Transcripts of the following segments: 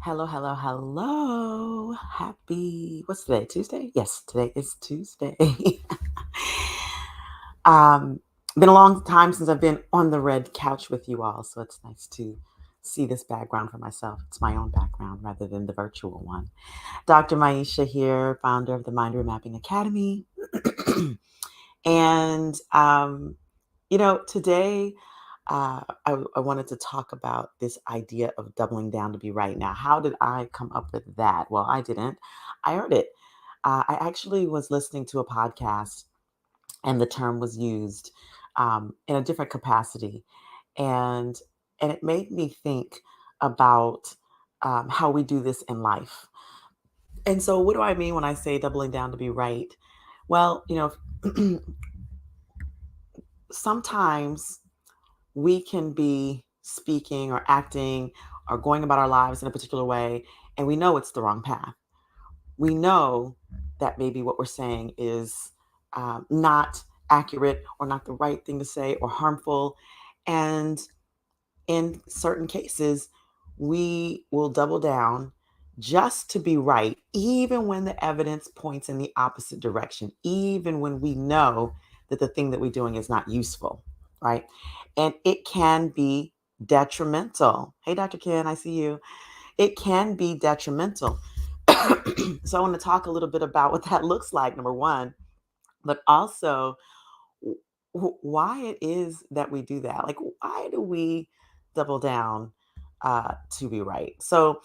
Hello, hello, hello. What's today? Tuesday? Yes, today is Tuesday. um, been a long time since I've been on the red couch with you all, so it's nice to see this background for myself. It's my own background rather than the virtual one. Dr. Maisha here, founder of the Mind ReMapping Academy. and today I wanted to talk about this idea of doubling down to be right. Now, how did I come up with that? Well, I didn't. I heard it. I actually was listening to a podcast, and the term was used in a different capacity, and it made me think about how we do this in life. And so, what do I mean when I say doubling down to be right? Well, sometimes we can be speaking or acting or going about our lives in a particular way, and we know it's the wrong path. We know that maybe what we're saying is not accurate or not the right thing to say or harmful. And in certain cases, we will double down just to be right, even when the evidence points in the opposite direction, even when we know that the thing that we're doing is not useful, right? And it can be detrimental. Hey, Dr. Ken, I see you. It can be detrimental. So I want to talk a little bit about what that looks like, number one, but also why it is that we do that. Like, why do we double down to be right? So,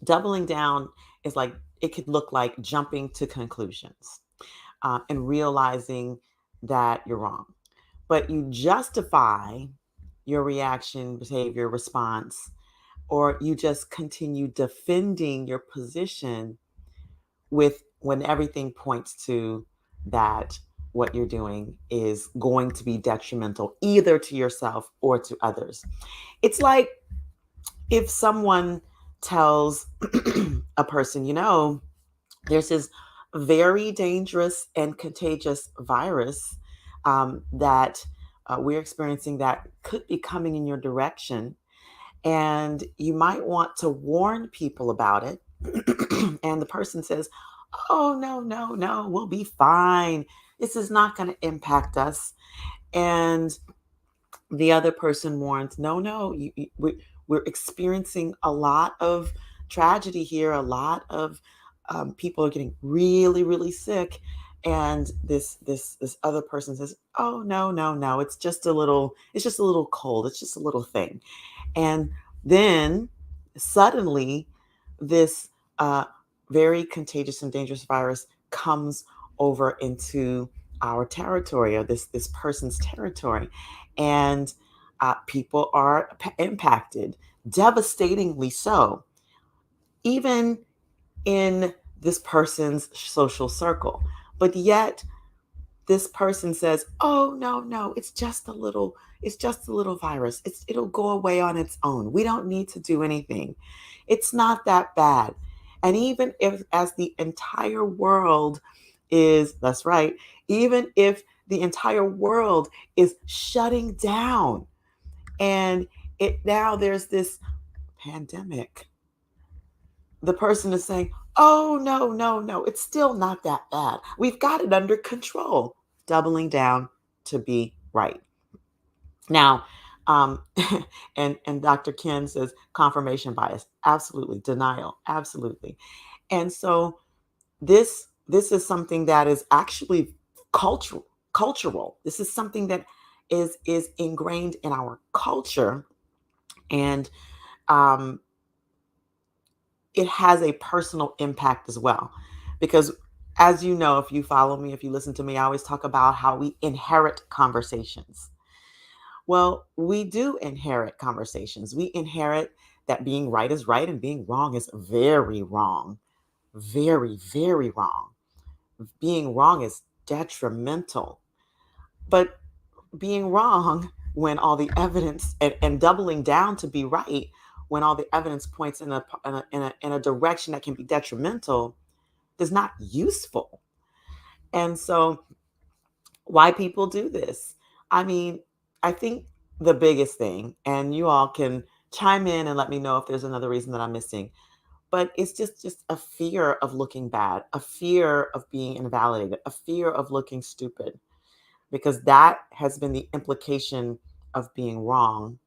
doubling down is like, it could look like jumping to conclusions and realizing that you're wrong. But you justify your reaction, behavior, response, or you just continue defending your position with when everything points to that what you're doing is going to be detrimental either to yourself or to others. It's like if someone tells a person, there's this very dangerous and contagious virus that we're experiencing that could be coming in your direction. And you might want to warn people about it. And the person says, oh, no, no, no, we'll be fine. This is not going to impact us. And the other person warns, no, no, we're experiencing a lot of tragedy here. A lot of people are getting really, really sick. And this other person says, oh, no, no, no, it's just a little cold. It's just a little thing. And then suddenly, this very contagious and dangerous virus comes over into our territory, or this person's territory, and people are impacted, devastatingly so, even in this person's social circle. But yet, this person says, "Oh, no, no, it's just a little virus. It'll go away on its own. We don't need to do anything. It's not that bad." And even if as the entire world is, that's right, even if the entire world is shutting down and it now there's this pandemic, the person is saying, oh, no, no, no, it's still not that bad. We've got it under control. Doubling down to be right. Now, um, and Dr. Ken says confirmation bias, absolutely, denial, absolutely. And so this is something that is actually cultural. This is something that is ingrained in our culture, and um, it has a personal impact as well. Because, as you know, if you follow me, if you listen to me, I always talk about how we inherit conversations. Well, we do inherit conversations. We inherit that being right is right and being wrong is very wrong. Very, very wrong. Being wrong is detrimental. But being wrong when all the evidence and doubling down to be right when all the evidence points in a direction that can be detrimental is not useful. And so, why people do this? I mean, I think the biggest thing, and you all can chime in and let me know if there's another reason that I'm missing. But it's just a fear of looking bad, a fear of being invalidated, a fear of looking stupid, because that has been the implication of being wrong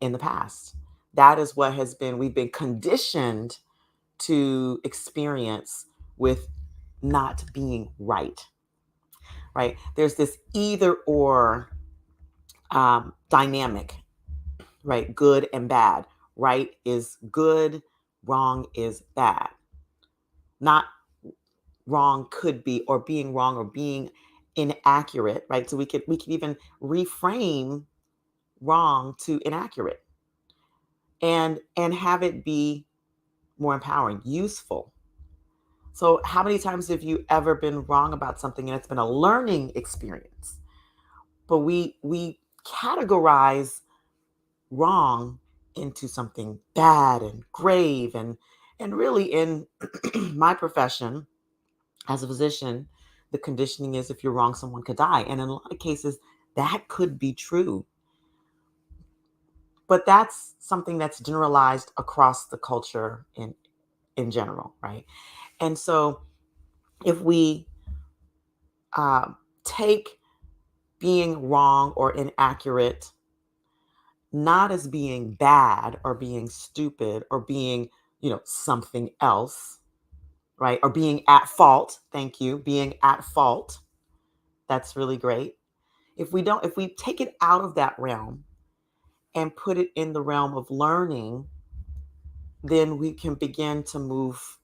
in the past. That is what has been, we've been conditioned to experience with not being right, right? There's this either or dynamic, right? Good and bad. Right is good, wrong is bad. Not wrong could be, or being wrong or being inaccurate, right? So we could even reframe wrong to inaccurate and have it be more empowering, useful. So how many times have you ever been wrong about something and it's been a learning experience? But we categorize wrong into something bad and grave, and really in my profession as a physician, the conditioning is if you're wrong, someone could die. And in a lot of cases, that could be true. But that's something that's generalized across the culture in general, right? And so if we uh, take being wrong or inaccurate not as being bad or being stupid or being, something else, right? Or being at fault. Thank you. Being at fault. That's really great. If we take it out of that realm and put it in the realm of learning, then we can begin to move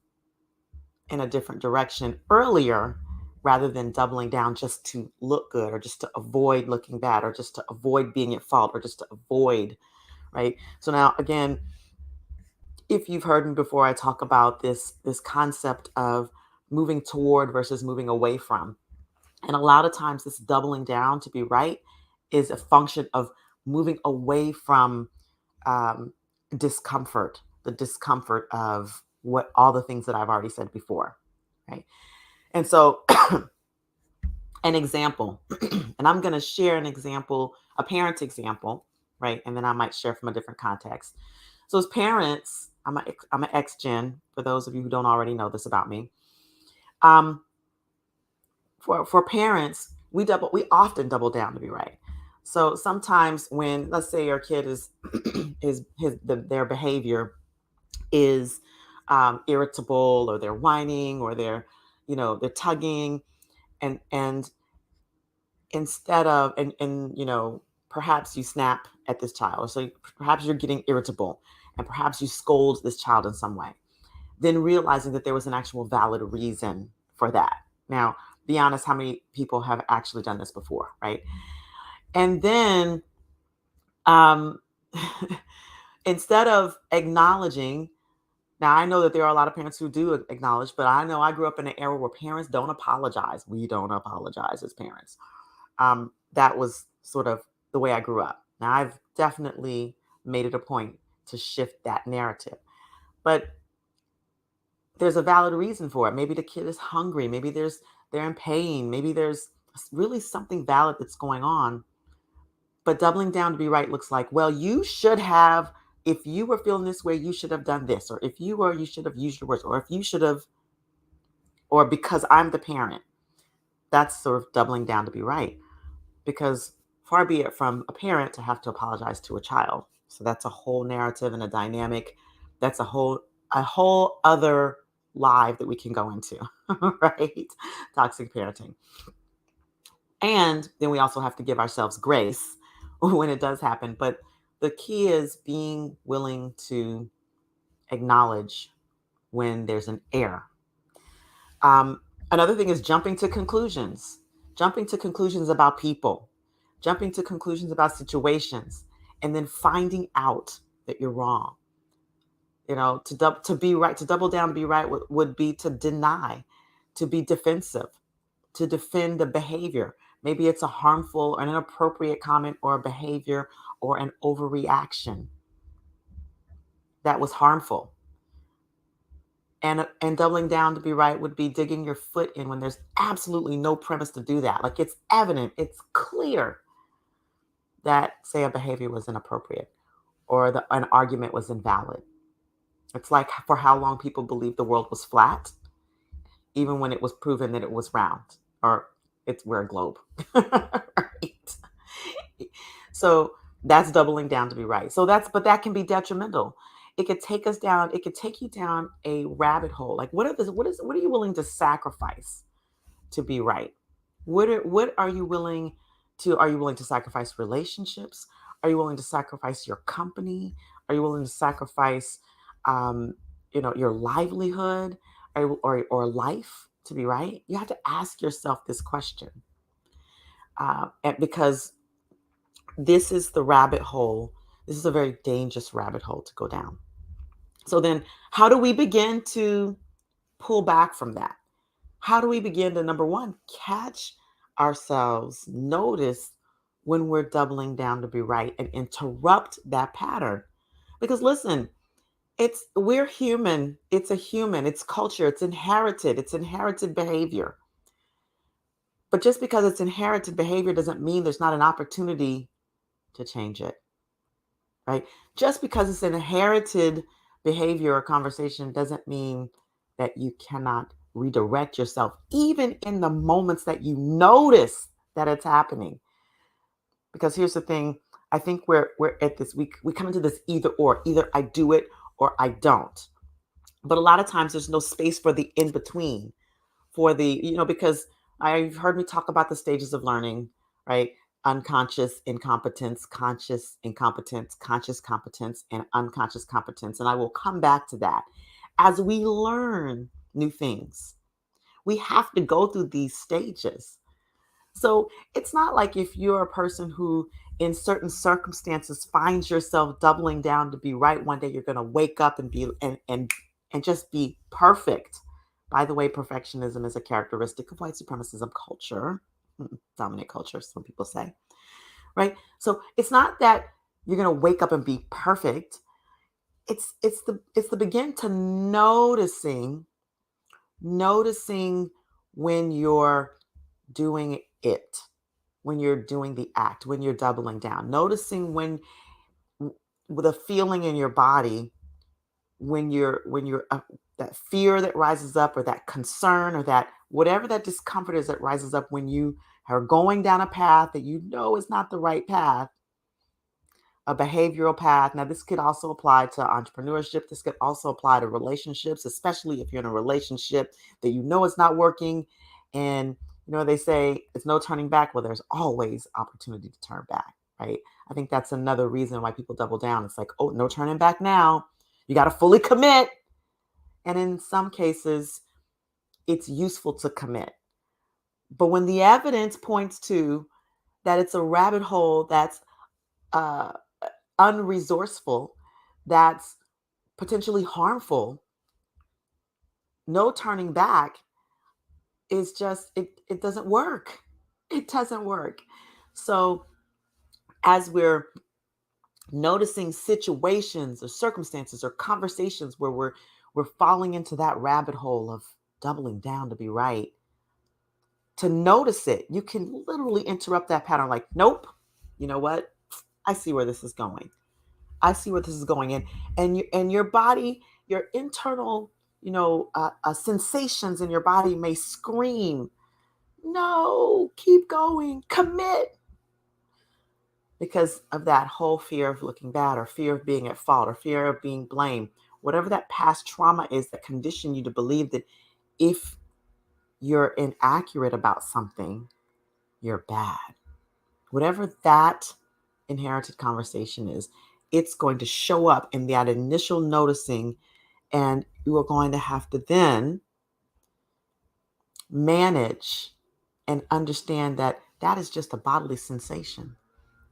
in a different direction earlier rather than doubling down just to look good or just to avoid looking bad or just to avoid being at fault or just to avoid, right? So now again, if you've heard me before, I talk about this concept of moving toward versus moving away from. And a lot of times this doubling down to be right is a function of moving away from um, discomfort, the discomfort of what all the things that I've already said before, right? And so, an example, and I'm going to share an example, a parent example, right? And then I might share from a different context. So, as parents, I'm an ex gen, for those of you who don't already know this about me. Um, for parents, we often double down to be right. So sometimes when, let's say, your kid is their behavior is irritable, or they're whining, or they're tugging, and instead of and perhaps you snap at this child, so perhaps you're getting irritable, and perhaps you scold this child in some way, then realizing that there was an actual valid reason for that. Now, be honest, how many people have actually done this before, right? And then um instead of acknowledging, now I know that there are a lot of parents who do acknowledge, but I know I grew up in an era where parents don't apologize. We don't apologize as parents. That was sort of the way I grew up. Now I've definitely made it a point to shift that narrative. But there's a valid reason for it. Maybe the kid is hungry. Maybe they're in pain. Maybe there's really something valid that's going on. But doubling down to be right looks like, well, you should have, if you were feeling this way, you should have done this, or if you were, you should have used your words, or if you should have, or because I'm the parent. That's sort of doubling down to be right. Because far be it from a parent to have to apologize to a child. So that's a whole narrative and a dynamic. That's a whole other live that we can go into, right? Toxic parenting. And then we also have to give ourselves grace when it does happen. But the key is being willing to acknowledge when there's an error. Another thing is jumping to conclusions about people, jumping to conclusions about situations, and then finding out that you're wrong. To be right, to double down to be right would be to deny, to be defensive, to defend the behavior. Maybe it's a harmful or an inappropriate comment or a behavior or an overreaction that was harmful. And doubling down to be right would be digging your foot in when there's absolutely no premise to do that. Like it's evident, it's clear that say a behavior was inappropriate or an argument was invalid. It's like for how long people believed the world was flat, even when it was proven that it was round or we're a globe. Right? So that's doubling down to be right. But that can be detrimental. It could take us down, it could take you down a rabbit hole. Like what are you willing to sacrifice to be right? What are you willing to Are you willing to sacrifice relationships? Are you willing to sacrifice your company? Are you willing to sacrifice um, your livelihood or life to be right? You have to ask yourself this question. Because this is the rabbit hole. This is a very dangerous rabbit hole to go down. So then how do we begin to pull back from that? How do we begin to, number one, catch ourselves, notice when we're doubling down to be right and interrupt that pattern? Because listen, we're human. It's culture, it's inherited behavior. But just because it's inherited behavior doesn't mean there's not an opportunity to change it, right? Just because it's an inherited behavior or conversation doesn't mean that you cannot redirect yourself, even in the moments that you notice that it's happening. Because here's the thing, I think we're at this, we come into this either I do it or I don't. But a lot of times there's no space for the in between, because I've heard me talk about the stages of learning, right? Unconscious incompetence, conscious incompetence, conscious competence, and unconscious competence. And I will come back to that. As we learn new things, we have to go through these stages. So it's not like if you're a person who, in certain circumstances, finds yourself doubling down to be right one day, you're going to wake up and be and just be perfect. By the way, perfectionism is a characteristic of white supremacism culture, dominant culture, some people say, right? So it's not that you're going to wake up and be perfect. It's the begin to noticing when you're doing it, when you're doing the act, when you're doubling down, noticing with a feeling in your body, when you're that fear that rises up, or that concern, or that whatever that discomfort is that rises up when you are going down a path that you know is not the right path, a behavioral path. Now, this could also apply to entrepreneurship. This could also apply to relationships, especially if you're in a relationship that you know is not working. And, they say it's no turning back. Well, there's always opportunity to turn back, right? I think that's another reason why people double down. It's like, oh, no turning back now. You got to fully commit. And in some cases, it's useful to commit. But when the evidence points to that it's a rabbit hole that's uh, unresourceful, that's potentially harmful, no turning back is just, it doesn't work. It doesn't work. So as we're noticing situations or circumstances or conversations where we're falling into that rabbit hole of doubling down to be right, to notice it, you can literally interrupt that pattern. Like, nope, you know what? I see where this is going. I see where this is going in, and your body, your internal, sensations in your body may scream, "No, keep going, commit," because of that whole fear of looking bad, or fear of being at fault, or fear of being blamed. Whatever that past trauma is that conditioned you to believe that if you're inaccurate about something, you're bad. Whatever that inherited conversation is, it's going to show up in that initial noticing, and you are going to have to then manage and understand that that is just a bodily sensation.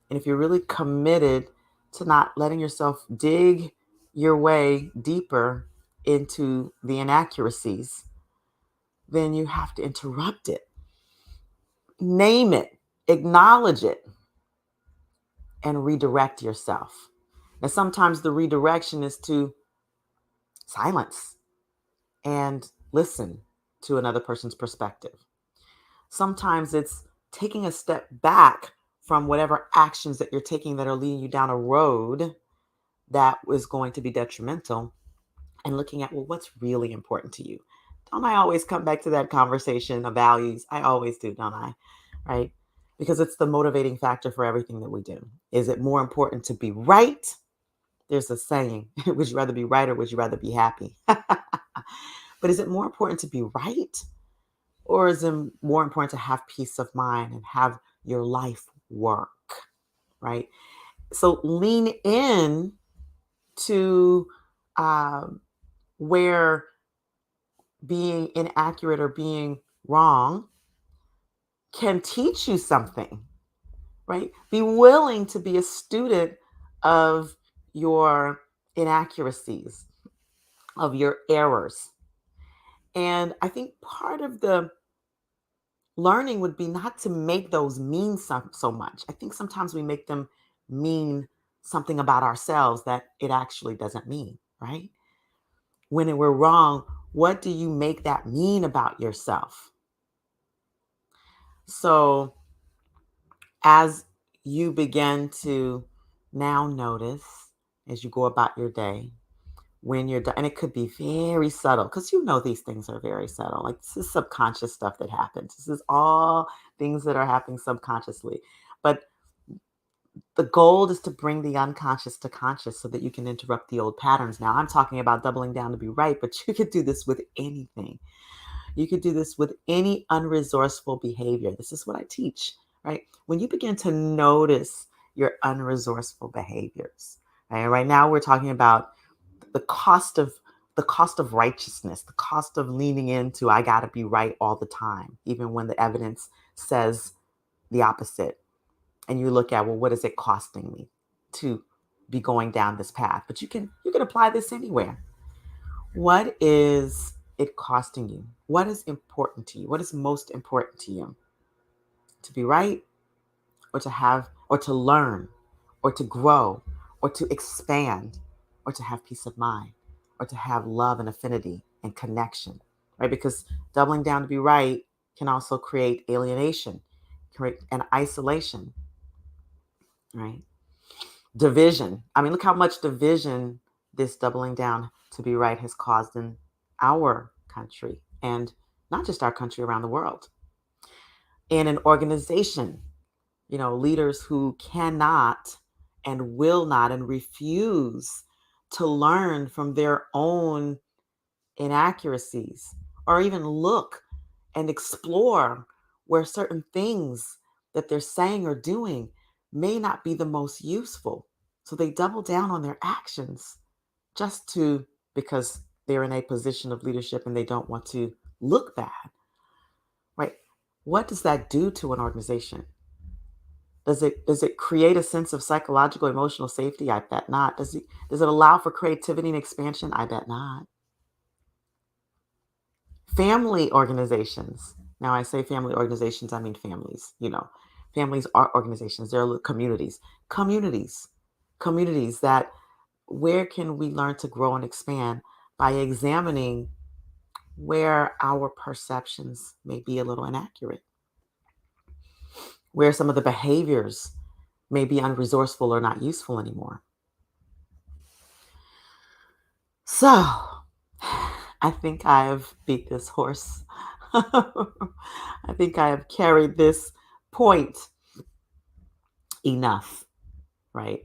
And if you're really committed to not letting yourself dig your way deeper into the inaccuracies, then you have to interrupt it, name it, acknowledge it, and redirect yourself. Now, sometimes the redirection is to silence and listen to another person's perspective. Sometimes it's taking a step back from whatever actions that you're taking that are leading you down a road that was going to be detrimental, and looking at, well, what's really important to you? Don't I always come back to that conversation of values? I always do, don't I? Right? Because it's the motivating factor for everything that we do. Is it more important to be right? There's a saying, would you rather be right or would you rather be happy? But is it more important to be right? Or is it more important to have peace of mind and have your life work? Right? So lean in to um, where being inaccurate or being wrong can teach you something, right? Be willing to be a student of your inaccuracies, of your errors. And I think part of the learning would be not to make those mean so much. I think sometimes we make them mean something about ourselves that it actually doesn't mean, right? When we're wrong, what do you make that mean about yourself? So, as you begin to now notice as you go about your day, when you're done, and it could be very subtle because you know these things are very subtle. Like this is subconscious stuff that happens. This is all things that are happening subconsciously. But the goal is to bring the unconscious to conscious so that you can interrupt the old patterns. Now, I'm talking about doubling down to be right, but you could do this with anything. You could do this with any unresourceful behavior. This is what I teach, right? When you begin to notice your unresourceful behaviors, right? Right now we're talking about the cost of righteousness, the cost of leaning into I got to be right all the time, even when the evidence says the opposite. And you look at, well, what is it costing me to be going down this path? But you can apply this anywhere. What is it costing you? What is important to you? What is most important to you? To be right, or to have, or to learn, or to grow, or to expand, or to have peace of mind, or to have love and affinity and connection, right? Because doubling down to be right can also create alienation, create an isolation, right? Division. I mean, look how much division this doubling down to be right has caused in our country, and not just our country, around the world. In an organization, leaders who cannot and will not and refuse to learn from their own inaccuracies, or even look and explore where certain things that they're saying or doing may not be the most useful. So they double down on their actions just to, because they're in a position of leadership and they don't want to look bad, right? What does that do to an organization? Does it create a sense of psychological emotional safety? I bet not. Does it allow for creativity and expansion? I bet not. Family organizations. Now I say family organizations, I mean families, Families are organizations, they're communities. Communities. Communities that, where can we learn to grow and expand by examining where our perceptions may be a little inaccurate, where some of the behaviors may be unresourceful or not useful anymore. So, I think I've beat this horse. I think I have carried this point enough, right?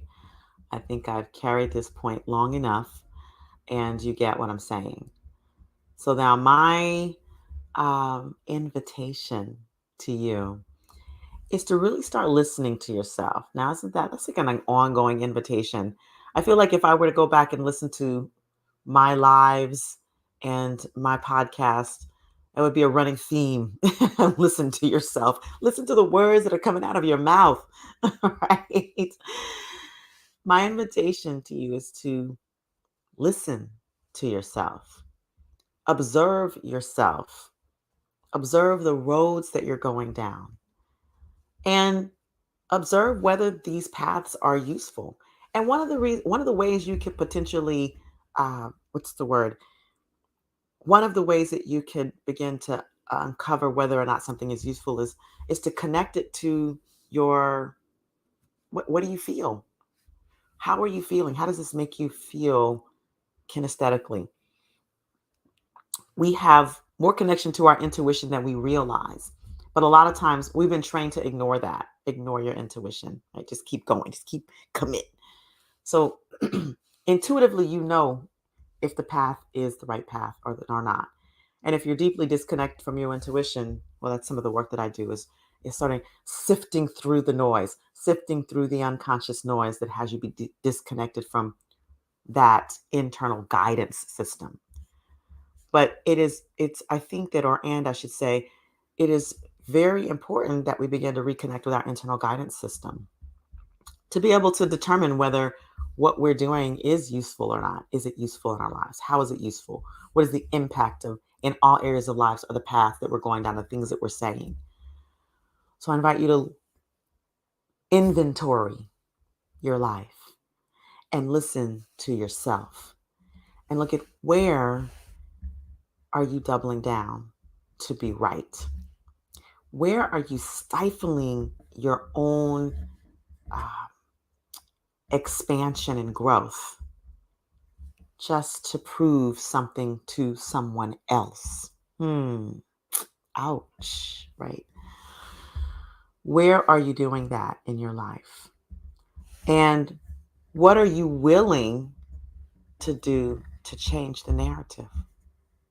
I think I've carried this point long enough, and you get what I'm saying. So now my invitation to you is to really start listening to yourself. Now, isn't that's like an ongoing invitation? I feel like if I were to go back and listen to my lives and my podcast, it would be a running theme. Listen to yourself. Listen to the words that are coming out of your mouth, right? My invitation to you is to listen to yourself. Observe yourself. Observe the roads that you're going down. And observe whether these paths are useful. And one of the ways you could potentially, what's the word? One of the ways that you could begin to uncover whether or not something is useful is to connect it to your What do you feel? How are you feeling? How does this make you feel kinesthetically? We have more connection to our intuition than we realize. But a lot of times we've been trained to ignore that, ignore your intuition, right? Just keep going, just keep commit. So intuitively, you know if the path is the right path or not. And if you're deeply disconnected from your intuition, well, that's some of the work that I do is starting sifting through the noise, sifting through the unconscious noise that has you be disconnected from that internal guidance system. But I think that, I should say, it is very important that we begin to reconnect with our internal guidance system to be able to determine whether what we're doing is useful or not. Is it useful in our lives? How is it useful? What is the impact of in all areas of lives or the path that we're going down, the things that we're saying? So I invite you to inventory your life and listen to yourself and look at where are you doubling down to be right? Where are you stifling your own uh, expansion and growth just to prove something to someone else? Ouch, right? Where are you doing that in your life? And what are you willing to do to change the narrative?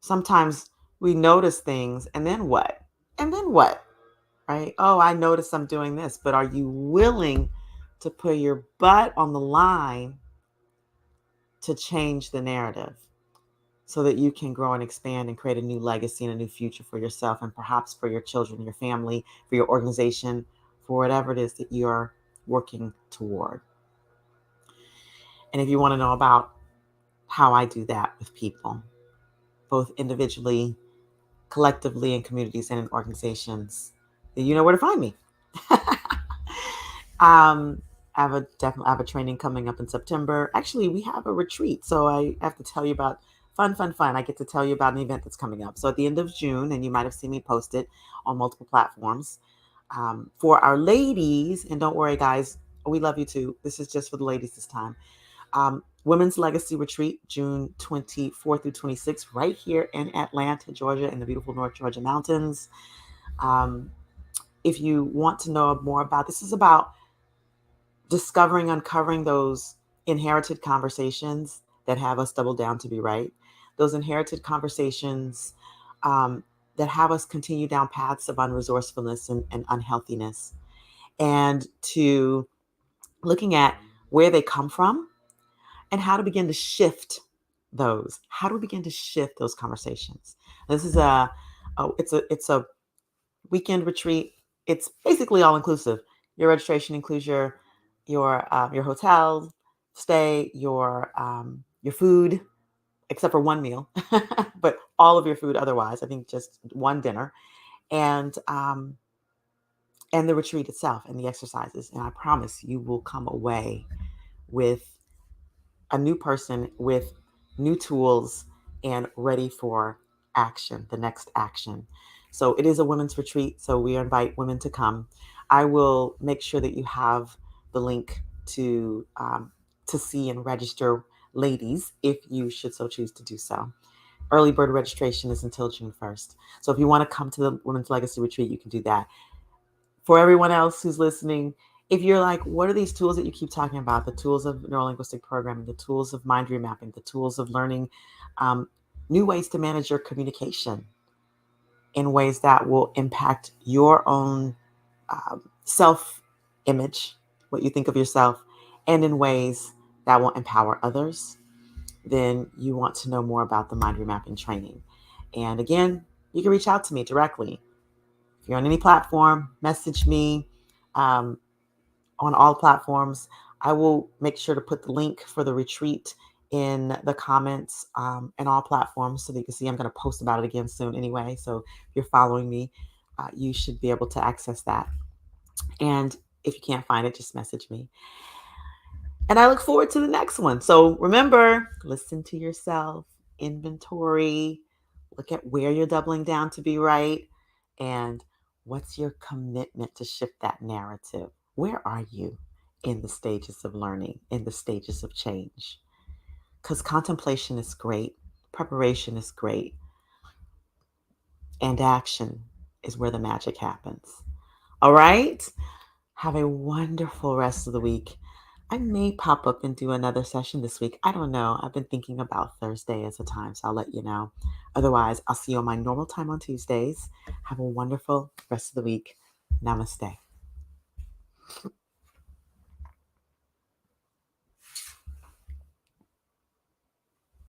Sometimes we notice things and then what? And then what? Right? Oh, I notice I'm doing this, but are you willing to put your butt on the line to change the narrative so that you can grow and expand and create a new legacy and a new future for yourself and perhaps for your children, your family, for your organization, for whatever it is that you're working toward? And if you want to know about how I do that with people, both individually, collectively, in communities and in organizations, then you know where to find me. I have a training coming up in September. Actually, we have a retreat, so I have to tell you about fun. I get to tell you about an event that's coming up. So at the end of June, and you might have seen me post it on multiple platforms, for our ladies. And don't worry, guys, we love you too. This is just for the ladies this time. Women's Legacy Retreat, June 24th through 26th, right here in Atlanta, Georgia, in the beautiful North Georgia mountains. Um, if you want to know more about this, is about discovering, uncovering those inherited conversations that have us double down to be right, those inherited conversations that have us continue down paths of unresourcefulness and unhealthiness, and to looking at where they come from and how to begin to shift those. How do we begin to shift those conversations? This is it's a weekend retreat. It's basically all inclusive. Your registration includes your hotel stay, your food, except for one meal, but all of your food otherwise. I think just one dinner, and the retreat itself and the exercises. And I promise you will come away with a new person with new tools and ready for action, the next action. So it is a women's retreat. So we invite women to come. I will make sure that you have the link to see and register, ladies, if you should so choose to do so. Early bird registration is until June 1st. So if you want to come to the Women's Legacy Retreat, you can do that. For everyone else who's listening, if you're like, what are these tools that you keep talking about? The tools of neurolinguistic programming, the tools of mind remapping, the tools of learning new ways to manage your communication in ways that will impact your own self image, what you think of yourself, and in ways that will empower others, then you want to know more about the mind remapping training. And again, you can reach out to me directly. If you're on any platform, message me. On all platforms. I will make sure to put the link for the retreat in the comments and all platforms so that you can see. I'm going to post about it again soon anyway. So if you're following me, you should be able to access that. And if you can't find it, just message me. And I look forward to the next one. So remember, listen to yourself, inventory, look at where you're doubling down to be right, and what's your commitment to shift that narrative? Where are you? in the stages of learning, in the stages of change. Because contemplation is great, preparation is great, and action is where the magic happens. All right? Have a wonderful rest of the week. I may pop up and do another session this week. I don't know. I've been thinking about Thursday as a time, so I'll let you know. Otherwise, I'll see you on my normal time on Tuesdays. Have a wonderful rest of the week. Namaste.